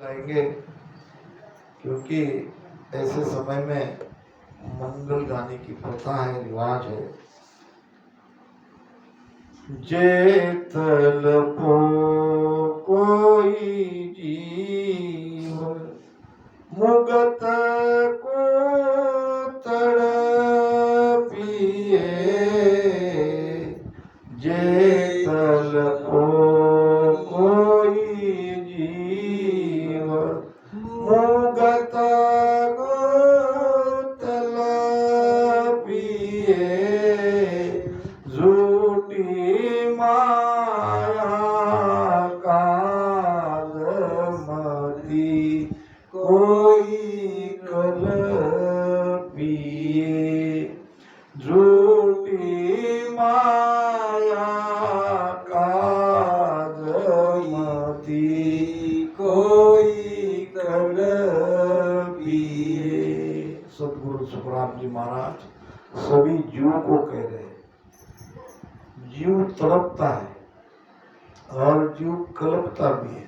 गाएंगे क्योंकि ऐसे समय में मंगल गाने की प्रथा है, रिवाज है। जेतल को कोई जीव मुगत को तड़पिए, जेतल को कोई जीव मुगत को तड़पिए, झूठी माया कालमती कोई कल्पिए, झूठी माया कालमती कोई कल्पिए। सदगुरु सुखराम जी महाराज सभी जीव को कह रहे हैं। जीव तड़पता है और जीव कल्पता भी है।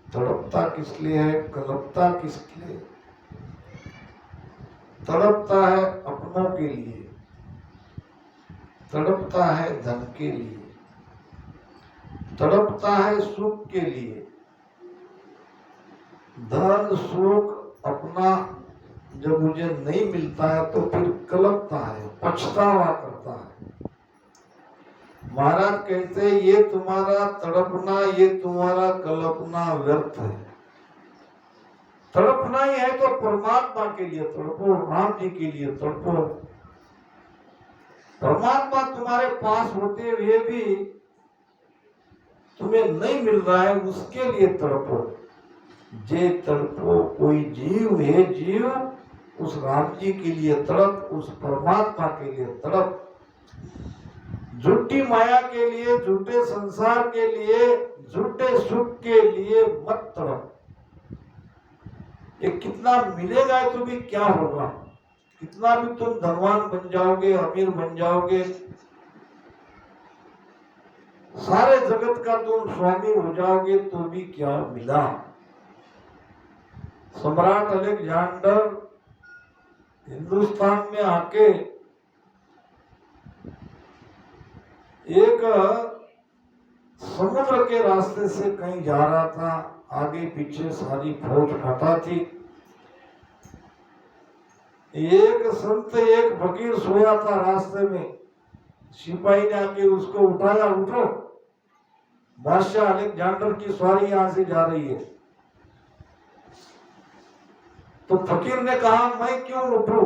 तड़पता किस लिए है, कल्पता किस लिए? तड़पता है अपनों के लिए, तड़पता है धन के लिए, तड़पता है सुख के लिए। धन सुख अपना जब मुझे नहीं मिलता है तो फिर कल्पता है, पछतावा करता है। महाराज कहते हैं ये तुम्हारा तड़पना, ये तुम्हारा कल्पना व्यर्थ है। तड़पना ही है तो परमात्मा के लिए तड़पो, राम जी के लिए तड़पो। परमात्मा तुम्हारे पास होते हुए भी तुम्हें नहीं मिल रहा है, उसके लिए तड़पो। जे तड़पो कोई जीव है, जीव उस राम जी के लिए तड़प, उस परमात्मा के लिए तड़प। झूठी माया के लिए, झूठे संसार के लिए, झूठे सुख के लिए मत तड़प। ये कितना मिलेगा तो भी क्या होगा, कितना भी तुम धनवान बन जाओगे, अमीर बन जाओगे, सारे जगत का तुम स्वामी हो जाओगे तो भी क्या मिला। सम्राट अलेक्जेंडर हिंदुस्तान में आके एक समुद्र के रास्ते से कहीं जा रहा था, आगे पीछे सारी फौज फटा थी। एक संत एक फकीर सोया था रास्ते में, सिपाही ने आके उसको उठाया, उठो, बादशाह अलेक्जेंडर की सवारी यहां से जा रही है। तो फकीर ने कहा मैं क्यों उठूं?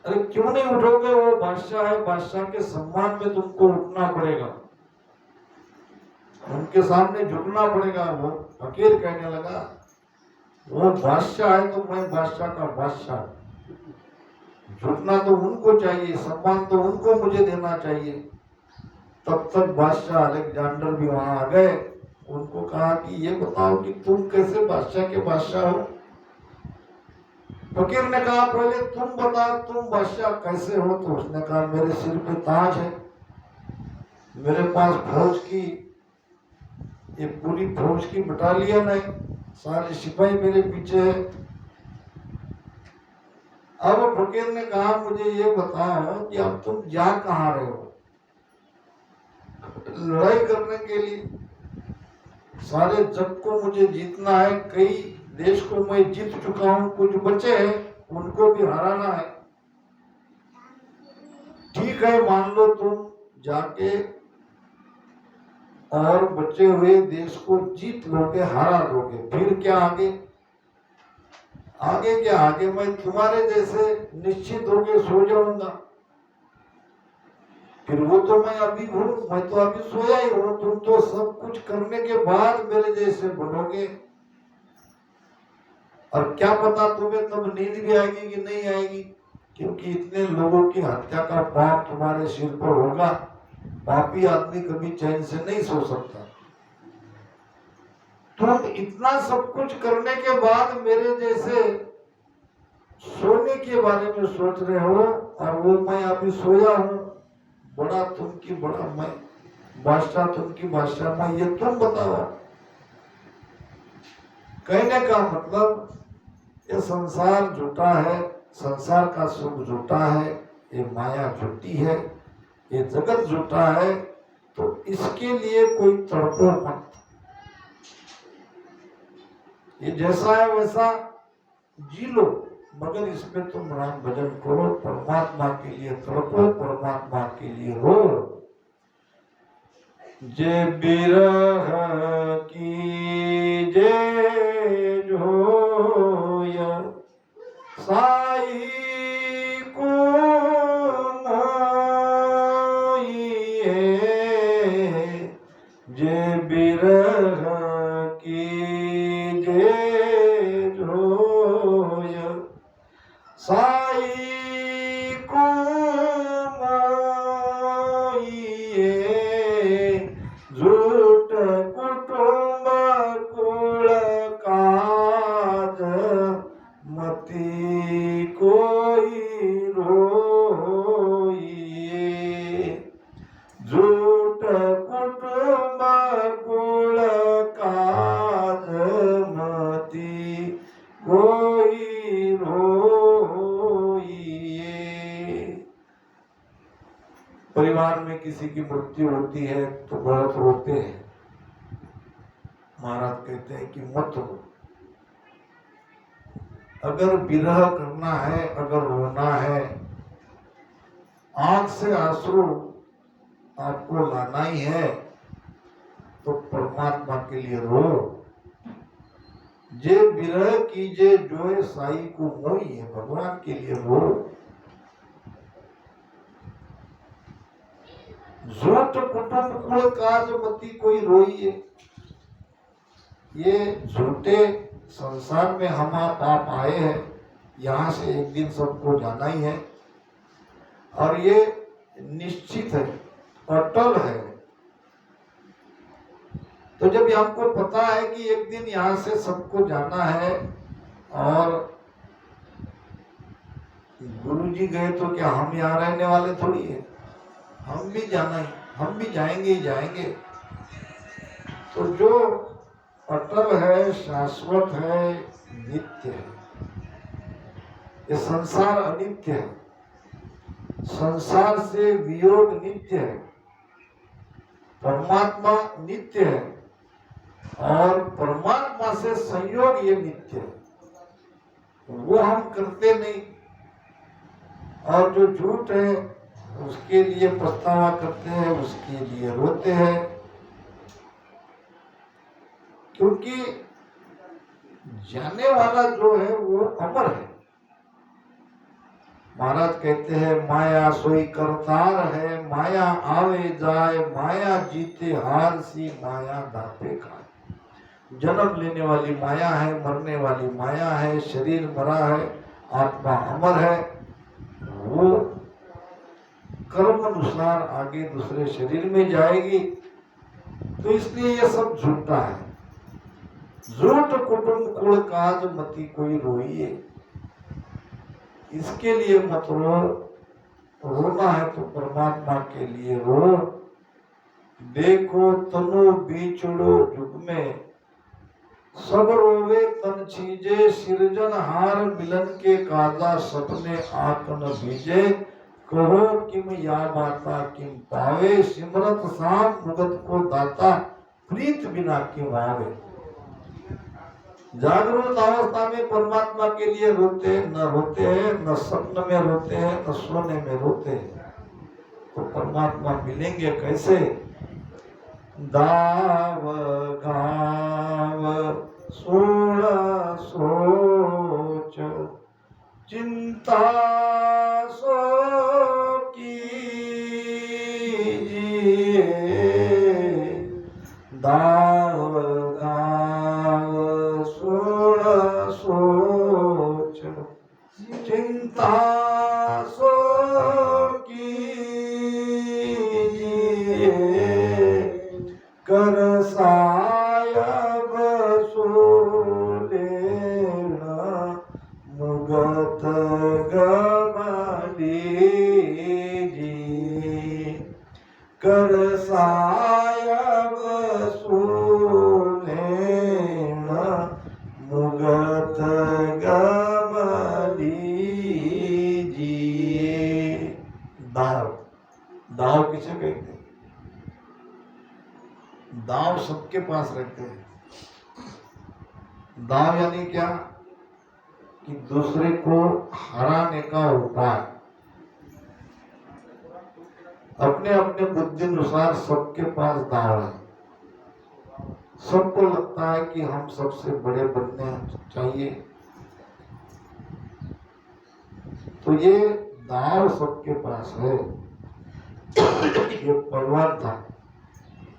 अरे क्यों नहीं उठोगे, वो बादशाह है, बादशाह के सम्मान में तुमको उठना पड़ेगा, उनके सामने झुकना पड़ेगा। वो फकीर कहने लगा वो बादशाह है तो मैं बादशाह का बादशाह, झुकना तो उनको चाहिए, सम्मान तो उनको मुझे देना चाहिए। तब तक बादशाह अलेक्जेंडर भी वहां आ गए। उनको कहा कि ये बताओ कि तुम कैसे बादशाह के बादशाह हो? फकीर ने कहा पहले तुम बताओ तुम बादशाह कैसे हो? तो उसने कहा मेरे सिर पे ताज है, मेरे पास फौज की ये पूरी फौज की बटालियन है, सारे सिपाही मेरे पीछे है। अब फकीर ने कहा मुझे ये बताओ कि अब तुम जा कहाँ रहे हो? लड़ाई करने के लिए। सारे जग को मुझे जीतना है, कई देश को मैं जीत चुका हूं, कुछ बचे हैं उनको भी हराना है। ठीक है मान लो तुम जाके और बचे हुए देश को जीत लोगे, हरा लोगे, फिर क्या आगे? आगे क्या? आगे मैं तुम्हारे जैसे निश्चित होके सो जाऊंगा, फिर वो तो मैं अभी हूं, मैं तो अभी सोया ही हूं, तुम तो सब कुछ करने के बाद मेरे जैसे बनोगे। और क्या पता तुम्हें तब नींद भी आएगी कि नहीं आएगी, क्योंकि इतने लोगों की हत्या का पाप तुम्हारे सिर पर होगा। पापी आदमी कभी चैन से नहीं सो सकता। तुम इतना सब कुछ करने के बाद मेरे जैसे सोने के बारे में सोच रहे हो, और वो मैं अभी सोया हूं, बड़ा तुम की बड़ा मैं, बादशाह तुम की बादशाह मैं, ये तुम बताओ। कहने का मतलब ये संसार झूठा है, संसार का सुख झूठा है, ये माया झूठी है, ये जगत झूठा है, तो इसके लिए कोई तड़पो मत। ये जैसा है वैसा जी लो, मगर इसमें तुम राम भजन करो, परमात्मा के लिए तड़पो, परमात्मा के लिए रो। जे बिरह की जे जोय साई को मोइए, जे बिरह की जे जोय साई को मोइए, झूठ कुटुंब कुल काज मति कोई रोइए, झूठ कुटुंब कुल काज मति कोई रोइए। परिवार में किसी की मृत्यु होती है तो बहुत रोते हैं। महाराज कहते हैं कि मत रो। अगर विरह करना है, अगर रोना है, आंख से आंसू आपको लाना ही है, तो परमात्मा के लिए रो। जे विरह कीजे जोए साई को मोई है, भगवान के लिए रो। झूठ कुटुंब कुल काज मति कोई रोइए। ये झूठे संसार में हम आप आए हैं, यहाँ से एक दिन सबको जाना ही है, और ये निश्चित है, अटल है। तो जब हमको पता है कि एक दिन यहाँ से सबको जाना है, और गुरुजी गए तो क्या हम यहाँ रहने वाले थोड़ी है, हम भी जाना है, हम भी जाएंगे ही जाएंगे। तो जो अटल है, शाश्वत है, नित्य है। ये संसार अनित्य है, संसार से वियोग नित्य है, परमात्मा नित्य है, और परमात्मा से संयोग ये नित्य है। वो हम करते नहीं, और जो झूठ है उसके लिए पछतावा करते हैं, उसके लिए रोते हैं, क्योंकि जाने वाला जो है वो अमर है। महाराज कहते हैं माया सोई करतार है, माया आवे जाए, माया जीते हार सी माया दाते खाए। जन्म लेने वाली माया है, मरने वाली माया है, शरीर मरा है, आत्मा अमर है। वो कर्म अनुसार आगे दूसरे शरीर में जाएगी, तो इसलिए ये सब झूठा है। झूठ कुटुंब कुल काज मति कोई रोइए, इसके लिए मत रो। रोना है तो परमात्मा के लिए रो। देखो तनु बीचड़ो जुग में, सब रोवे तन छीजे, सिरजनहार मिलन के काजा, सपने आकन बीजे। कहो किम या बाता किम पावे, सिमरत साम मुगत को दाता, प्रीत बिना क्यों आवे। जागरूक अवस्था में परमात्मा के लिए रोते न रोते हैं, न स्वप्न में रोते हैं, न सोने में रोते हैं, तो परमात्मा मिलेंगे कैसे। दाव गाव सोच चिंता सो कीजिए, दाव गाव सोच चिंता सो कीजिए, कर सायब सबके पास रहते हैं। दाव यानी क्या कि दूसरे को हराने का उपाय। अपने अपने बुद्धि अनुसार सबके पास दाव है। सबको लगता है कि हम सबसे बड़े बनने चाहिए, तो ये दाव सबके पास है। ये पहलवान था,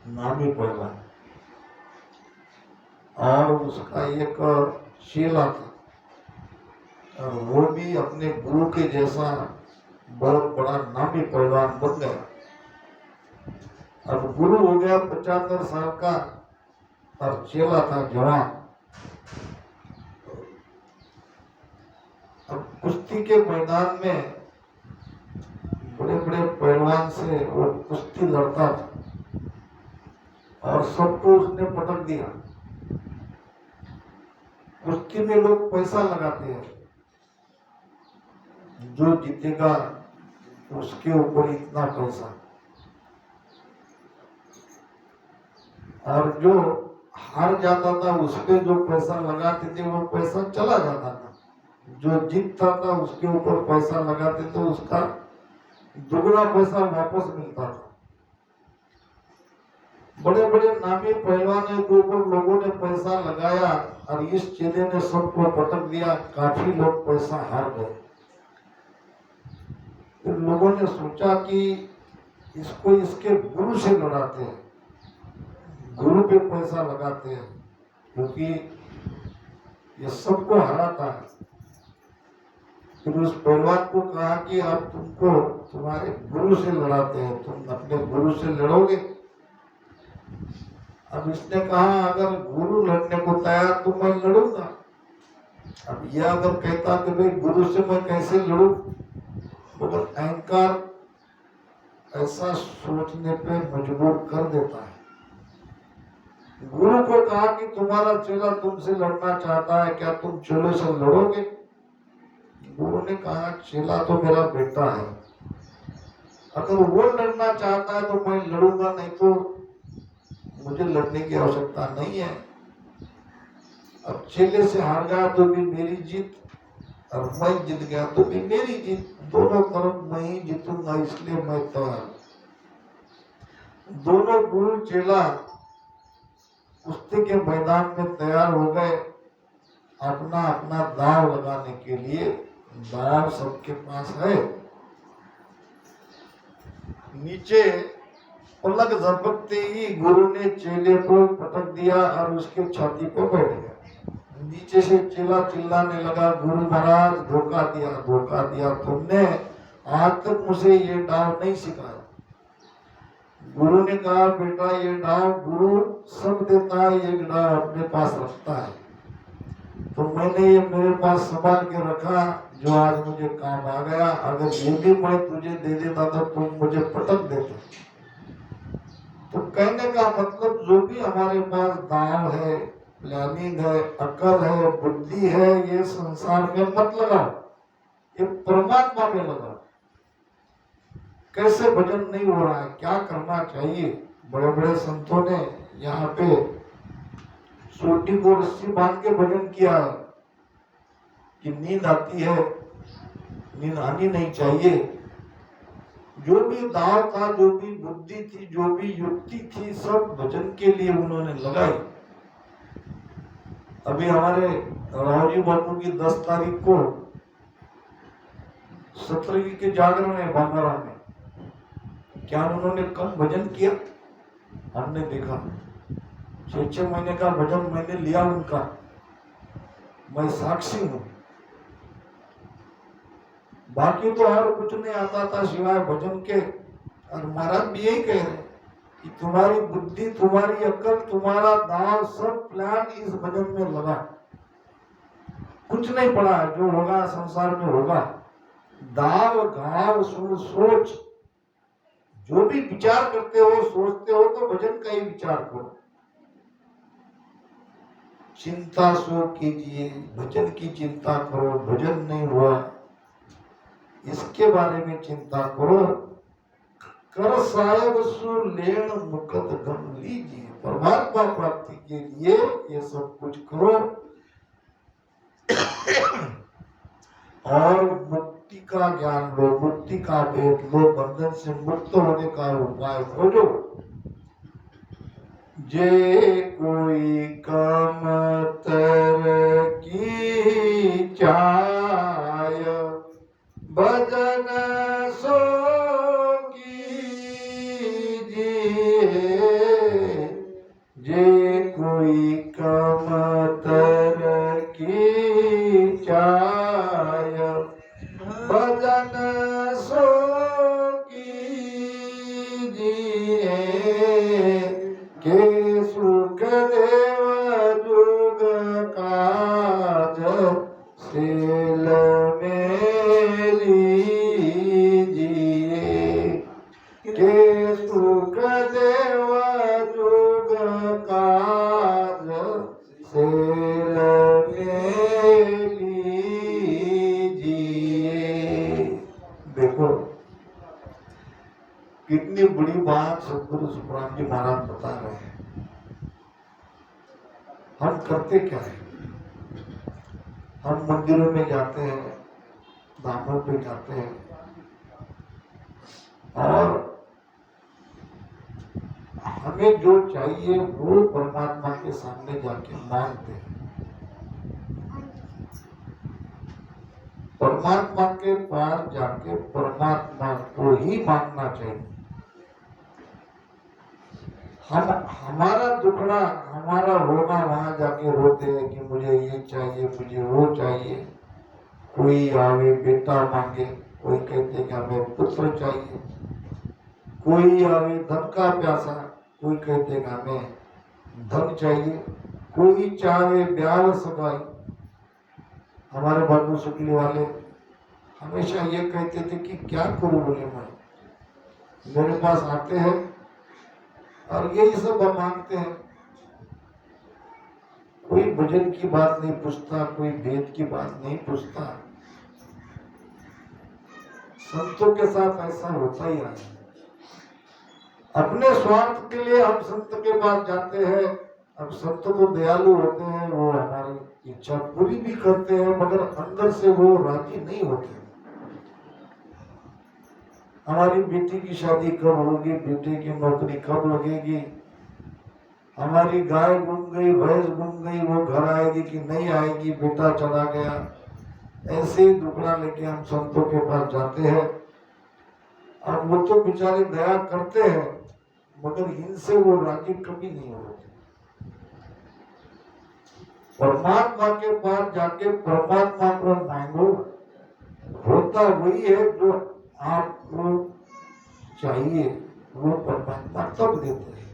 नामी पहलवान, और उसका एक चेला था, और वो भी अपने गुरु के जैसा बहुत बड़ा नामी पहलवान बन गया। अब गुरु हो गया 75 साल का और चेला था जवान। अब कुश्ती के मैदान में बड़े बड़े पहलवान से वो कुश्ती लड़ता था और सबको उसने पटक दिया। कुश्ती में लोग पैसा लगाते हैं, जो जीतेगा उसके ऊपर इतना पैसा, और जो हार जाता था उस पे जो पैसा लगाते थे वो पैसा चला जाता था। जो जीतता था उसके ऊपर पैसा लगाते थे, उसका दुगना पैसा वापस मिलता था। बड़े बड़े नामी पहलवानों के ऊपर लोगों ने पैसा लगाया और इस चेले ने सबको पटक दिया। काफी लोग पैसा हार गए। फिर लोगों ने सोचा कि इसको इसके गुरु से लड़ाते हैं, गुरु पे पैसा लगाते हैं, क्योंकि ये सबको हराता है। फिर उस पहलवान को कहा कि अब तुमको तुम्हारे गुरु से लड़ाते हैं, तुम अपने गुरु से लड़ोगे। अब इसने कहा अगर गुरु लड़ने को तैयार तो मैं लड़ूंगा। अब यह अगर कहता कि भाई गुरु से मैं कैसे लड़ूं, मगर अहंकार ऐसा सोचने पे मजबूर कर देता है। गुरु को कहा कि तुम्हारा चेला तुमसे लड़ना चाहता है, क्या तुम चेले से लड़ोगे? गुरु ने कहा चेला तो मेरा बेटा है, अगर वो लड़ना चाहता है तो मैं लड़ूंगा, नहीं तो मुझे लड़ने की आवश्यकता नहीं है। अब चेले से हार गया तो भी मेरी जीत, और मैं जीत गया तो भी मेरी जीत, दोनों तरफ मैं ही जीतूंगा, इसलिए मैं तैयार। दोनों गुरु चेला कुश्ती के मैदान में तैयार हो गए अपना अपना दाव लगाने के लिए। दाव सबके पास है। नीचे पलक झपकते ही गुरु ने चेले को पटक दिया और उसके छाती पर बैठ गया। नीचे से चेला चिल्लाने लगा, गुरु महाराज धोखा दिया, धोखा दिया, तुमने आज तक मुझे ये दाव नहीं सिखाया। गुरु ने कहा बेटा ये दाव गुरु सब देता है, ये दाव अपने पास रखता है, तो मैंने ये मेरे पास संभाल के रखा, जो आज मुझे काम आ गया। अगर ये भी मैं तुझे दे देता तो तुम मुझे पटक देते। तो कहने का मतलब जो भी हमारे पास दाव है, प्लानिंग है, अकल है, बुद्धि है, ये संसार में मत लगाओ, ये परमात्मा में लगाओ। कैसे भजन नहीं हो रहा है, क्या करना चाहिए? बड़े बड़े संतों ने यहाँ पे सोटी को रस्सी बांध के भजन किया है कि नींद आती है, नींद आनी नहीं चाहिए। जो भी दाव था, जो भी बुद्धि थी, जो भी युक्ति थी, सब भजन के लिए उन्होंने लगाई। अभी हमारे रावजी बापू की 10 तारीख को सतरंगी के जागरण है बांगरा में। क्या उन्होंने कम भजन किया? हमने देखा 6-6 महीने का भजन मैंने लिया उनका, मैं साक्षी हूं। बाकी तो और कुछ नहीं आता था सिवाय भजन के। और महाराज भी यही कह रहे कि तुम्हारी बुद्धि, तुम्हारी अक्ल, तुम्हारा दाव, सब प्लान इस भजन में लगा। कुछ नहीं पड़ा है, जो होगा संसार में होगा। दाव घाव सुन सोच, जो भी विचार करते हो, सोचते हो, तो भजन का ही विचार करो। चिंता सो कीजिए, भजन की चिंता करो। भजन नहीं हुआ इसके बारे में चिंता करो। कर साहेब सु लेण मुकद गम लीजिए। परमात्मा प्राप्ति के लिए ये सब कुछ करो और मुक्ति का ज्ञान लो, मुक्ति का भेद लो, बंधन से मुक्त होने का उपाय खोजो। जे कोई कमतर की चाय भजन सो कीजिए, जे कोई कमतर की चाय भजन सो कीजिए, के सुख देव जुग काज सेल में लीजिए, के सुख देव जुग काज सेल में लीजिए। देखो कितनी बड़ी बात सदगुरु सुखराम जी महाराज बता रहे हैं। हम करते क्या है? हम मंदिरों में जाते हैं, धामों पे जाते हैं और हमें जो चाहिए वो परमात्मा के सामने जाके मांगते हैं। परमात्मा के पास जाके परमात्मा को ही मांगना चाहिए। हम हमारा दुखड़ा, हमारा रोना वहां जाके रोते हैं कि मुझे ये चाहिए, मुझे वो चाहिए। कोई आवे बेटा मांगे, कोई कहते कि हमें पुत्र चाहिए, कोई आवे धन का प्यासा, कोई कहते कि हमें धन चाहिए, कोई चाहे ब्याह सगाई। हमारे बाबू शुक्ली वाले हमेशा ये कहते थे कि क्या करूं, बोले मैं मेरे पास आते हैं और यही सब हम मांगते हैं। कोई भजन की बात नहीं पूछता, कोई वेद की बात नहीं पूछता। संतों के साथ ऐसा होता ही है। अपने स्वार्थ के लिए हम संत के पास जाते हैं। अब संत तो दयालु होते हैं, वो हमारी इच्छा पूरी भी करते हैं, मगर अंदर से वो राजी नहीं होते। हमारी बेटी की शादी कब होगी, बेटे की नौकरी कब लगेगी, हमारी गाय गुम गई, भैंस गुम गई, वो घर आएगी कि नहीं आएगी, बेटा चला गया। ऐसे ही दुखड़ा लेके हम संतों के पास जाते हैं और वो तो बेचारे दया करते हैं, मगर इनसे वो राजी कभी नहीं होते। परमात्मा के पास जाके परमात्मा को मांगो, होता वही है जो आपको चाहिए, वो परमात्मा तब देते हैं।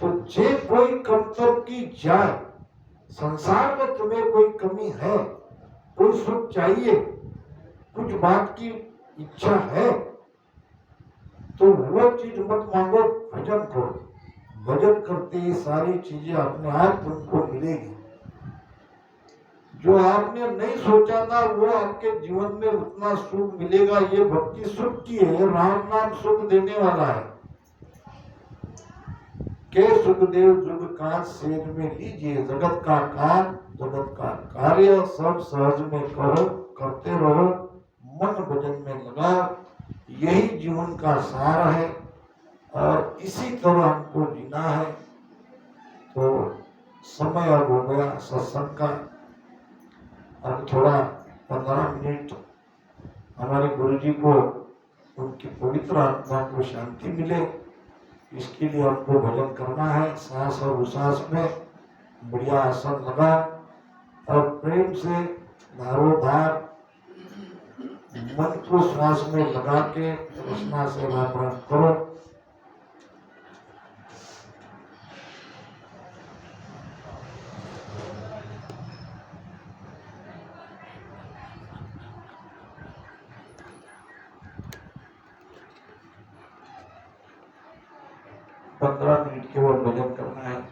तो जे कोई कमतर की जाए, संसार में तुम्हें कोई कमी है, कोई सुख चाहिए, कुछ बात की इच्छा है, तो वो चीज मत मांगो, भजन करो। भजन करते ही सारी चीजें अपने आप तुमको मिलेगी। जो आपने नहीं सोचा था वो आपके जीवन में उतना सुख मिलेगा। ये भक्ति सुख की है, राम नाम सुख देने वाला है। के सुखदेव जुग काज सेज में लीजिए, जगत का काम जगत का कार्य सब सहज में करो, करते रहो, मन भजन में लगाओ। यही जीवन का सार है और इसी तरह हमको जीना है। तो समय अब हो गया सत्संग का। अब थोड़ा 15 मिनट हमारे गुरुजी को, उनकी पवित्र आत्मा को शांति मिले, इसके लिए हमको भजन करना है। सांस और उसास में बढ़िया आसन लगा और प्रेम से धारोधार मन को श्वास में लगा के रचना से वापरण करो। पंद्रह मिनट केवल भजन करना है।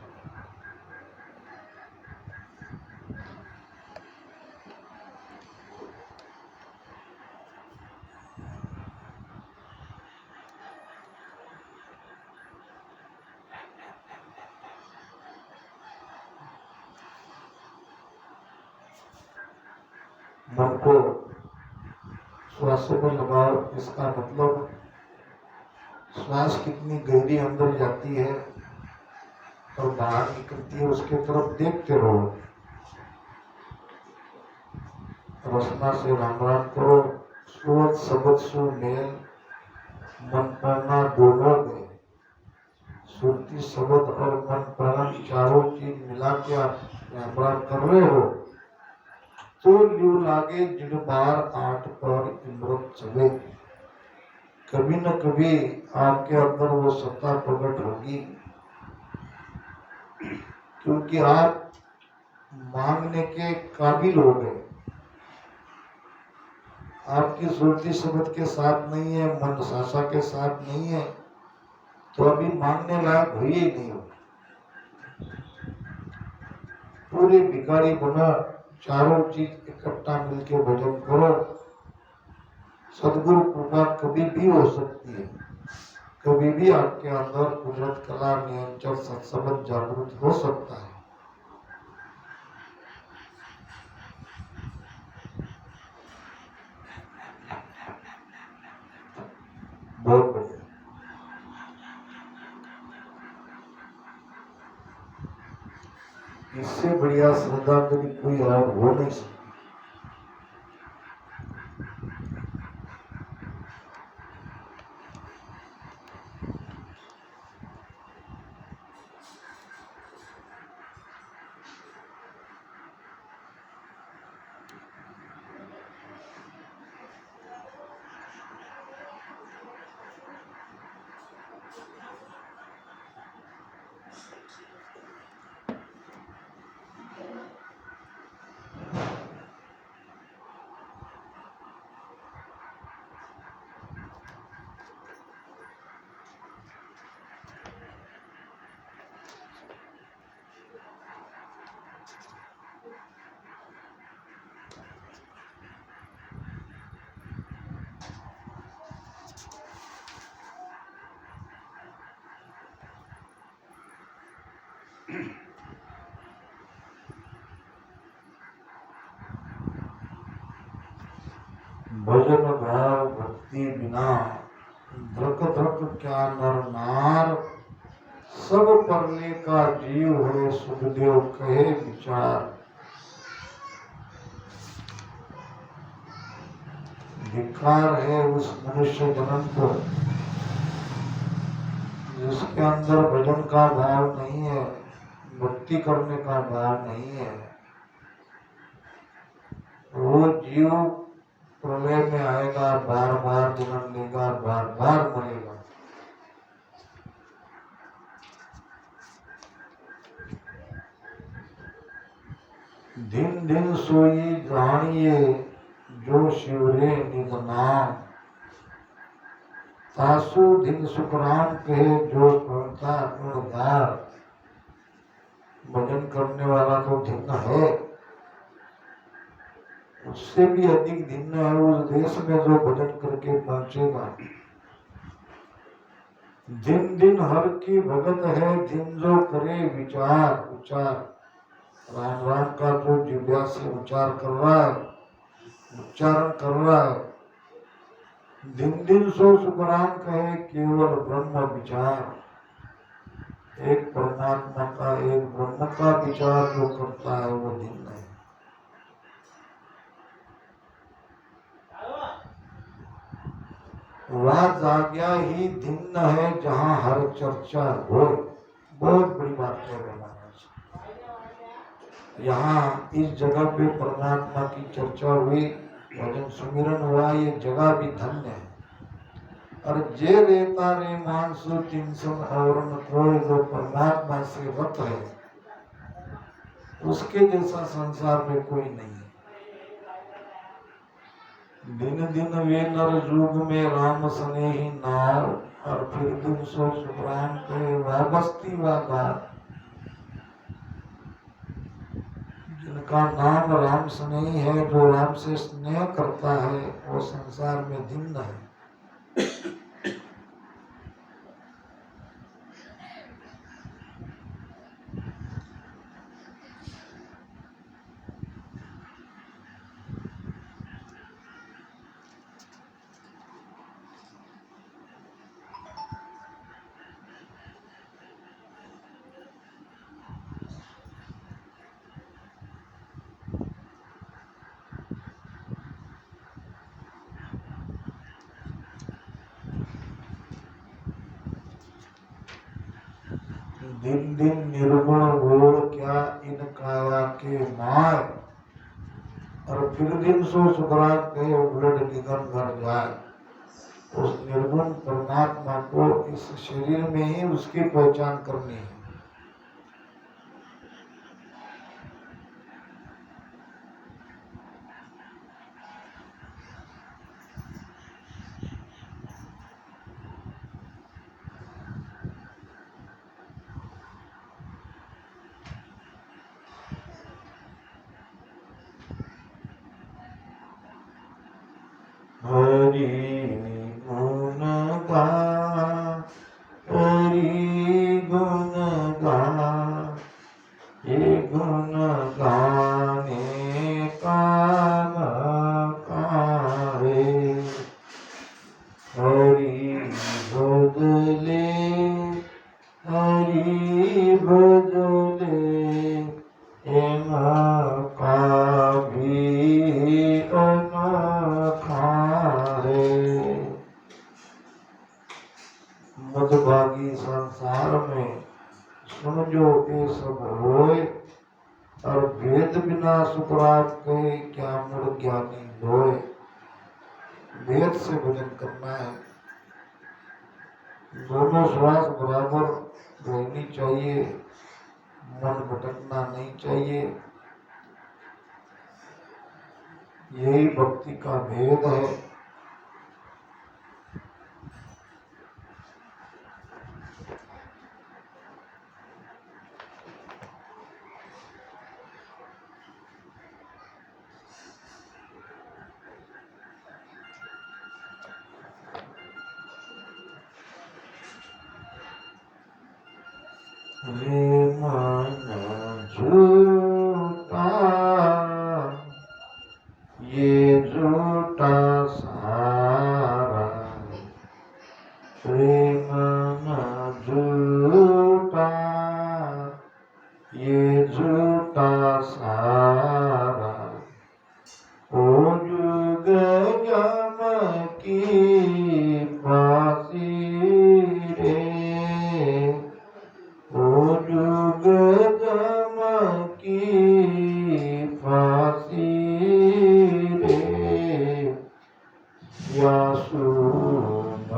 मन को श्वासों में लगाओ। इसका मतलब श्वास कितनी गहरी अंदर जाती है और बाहर निकलती है, उसके तरफ देखते रहो। रसना से राम राम करो। सुवत सबद सु मेल मन प्राणा दोनों गए। सुरती शब्द और मन प्राण चारों चीज मिला के आप राम राम कर रहे हो तो ल्यू लागे जिड़ बार आठ पर इमरत चले। कभी न कभी आपके अंदर वो सत्ता प्रकट होगी, क्योंकि आप मांगने के काबिल हो गए। आपकी सुरती शब्द के साथ नहीं है, मन सासा के साथ नहीं है, तो अभी मांगने लायक हुई ही नहीं हो। पूरे भिखारी बनो, चारों चीज इकट्ठा मिलके भजन करो। सदगुरु कृपा कभी भी हो सकती है, कभी भी आपके अंदर कुदरत कला नियंत्रण सत्संग जागृत हो सकता है। बहुत बढ़िया। इससे बढ़िया श्रद्धांजलि कोई और हो नहीं सकती। भजन भाव भक्ति बिना धक धक क्या नर नार। सब परले का जीव है सुखदेव कहे विचार। धिक्कार है उस मनुष्य जन्म को जिसके अंदर भजन का भाव नहीं है, भक्ति करने का भाव नहीं है। वो जीव प्रलय में आएगा, बार बार जन्म लेगा, बार बार मरेगा। दिन दिन सोई जानिए जो शिवरे निज नाम। तासु दिन सुखराम कहे जो करता गुणगार। भजन करने वाला तो धिन्न है, उससे भी अधिक धिन्न है उस देश में जो भजन करके पहुंचेगा। दिन दिन हर की भगत है दिन जो करे विचार उच्चार। राम राम का जो जिह्वा से उच्चार कर रहा है, उच्चारण कर रहा है, दिन दिन सो सुखराम कहे केवल ब्रह्म विचार। एक परमात्मा का, एक ब्रह्म का विचार जो करता है वो धिन्न है। वह जाग्या ही धिन्न है जहाँ हर चर्चा हो। बहुत बड़ी बात कह रहे महाराज। यहाँ इस जगह पे परमात्मा की चर्चा हुई, भजन सुमिरन हुआ, ये जगह भी धन्य है। और जे रेता रे मानसु चिंसन और कोई जो परमात्मा से रत है, उसके जैसा संसार में कोई नहीं है। दिन दिन वे नर जुग में राम स्नेही नार। और फिर दिन सो सुखराम के वाबस्ती वागार। जिनका नाम राम स्नेही है, जो राम से स्नेह करता है, वो संसार में धिन्न है। दिन दिन निर्गुण गोड़ क्या इन काया के माय, और फिर दिन सो सुधरा के उलट निगम घर जाए। उस निर्गुण परमात्मा को इस शरीर में ही उसकी पहचान करनी है। हरि गुण गा, हरि गुण गा, ये गुण गाने काम काहे। हरि बदले, हरि बदले, एम का भी अनोखा है। मदभागी संसार में समझो के सब होए, और भेद बिना सुखरात के क्या मुड़ ज्ञानी होए। वेद से भजन करना है, दोनों श्वास बराबर रहनी चाहिए, मन भटकना नहीं चाहिए। यही भक्ति का भेद है। रे मन झूठा, ये झूठा सारा, रे मन झूठा, ये झूठा सारा। ओ जुग जम की फांसी रे, ओ जुग जम की फांसी रे। या सुभाग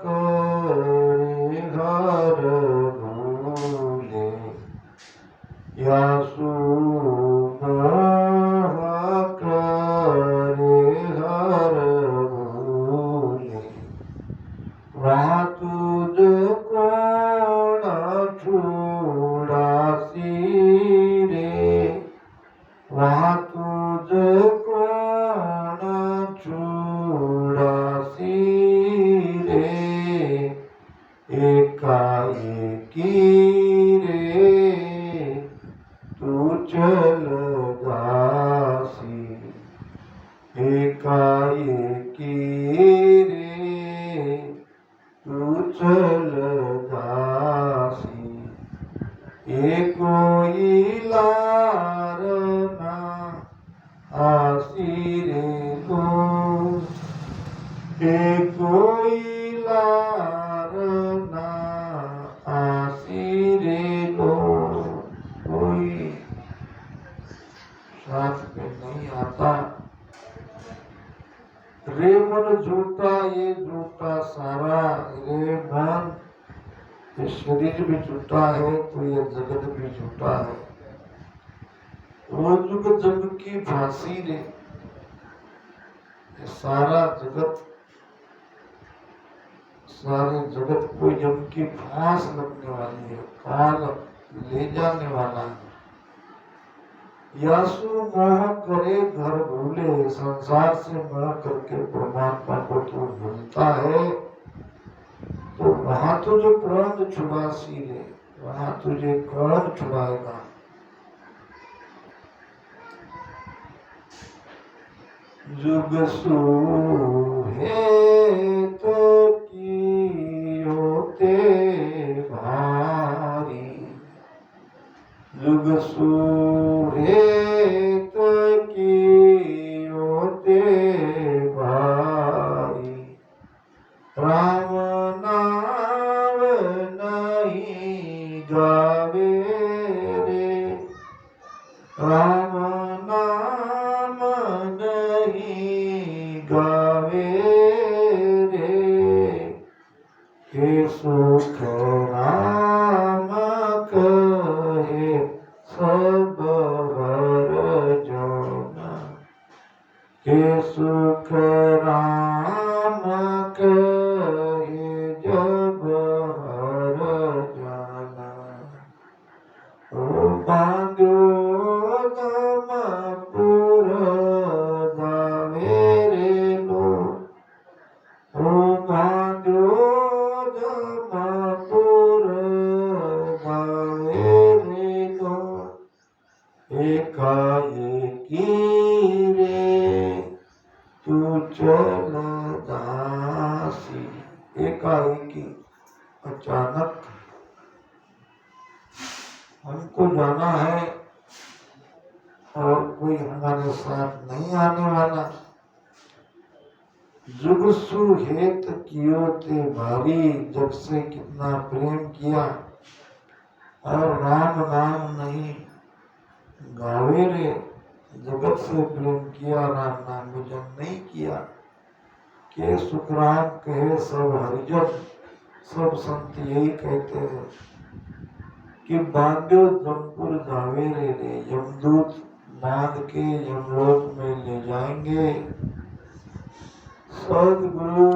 करे घर भूले, या सुभाग करे घर भूले। वहाँ तुझको छुड़ासी रे, वहाँ तुझको छुड़ासी रे। एकाएकी रे तू चल दासी, एकाएकी रे तू चल दासी। ये कोई लार ना आसी रे लो, ये कोई लार ना आसी रे लो। कोई साथ में नहीं आता। रे मन झूठा, ये झूठा सारा। रे मन, ये शरीर भी झूठा है तो ये जगत भी झूठा है। वो जुग जग की फांसी रे, ये सारा जगत, सारे जगत को जम की फांस लगने वाली है, काल ले जाने वाला है। यासु मोह करे घर भूले, संसार से मोह करके परमात्मा को तू भूलता है तो वहां तुझे प्राण छुड़ासी रे, वहां तुझे प्राण छुड़ाएगा। जुग सुहे तो की होते भारी, जुग सुहे तो की होते भारी। राम नाम नहीं राम नाम नहीं गावे रे, हे सुख राम कहे सब हर जन, हे सुख राम कहे जब हर जन। ओ बांधो दमपुर दावे रे लो, ओ बांधो दमपुर दावे रे लो, एकाएकी रे तू चल दासी। एकाएकी अचानक हमको जाना है और कोई हमारे साथ नहीं आने वाला। जुगसु हेत कियो ते भारी, जग से कितना प्रेम किया और राम नाम नहीं गावे रे, जगत से प्रेम किया राम नाम भजन नहीं किया। के सुखराम कहे सब हरिजन, सब संत यही कहते हैं कि बांधो जमपुर जावे रे, यमदूत बांध के यमलोक में ले जाएंगे। सदगुरु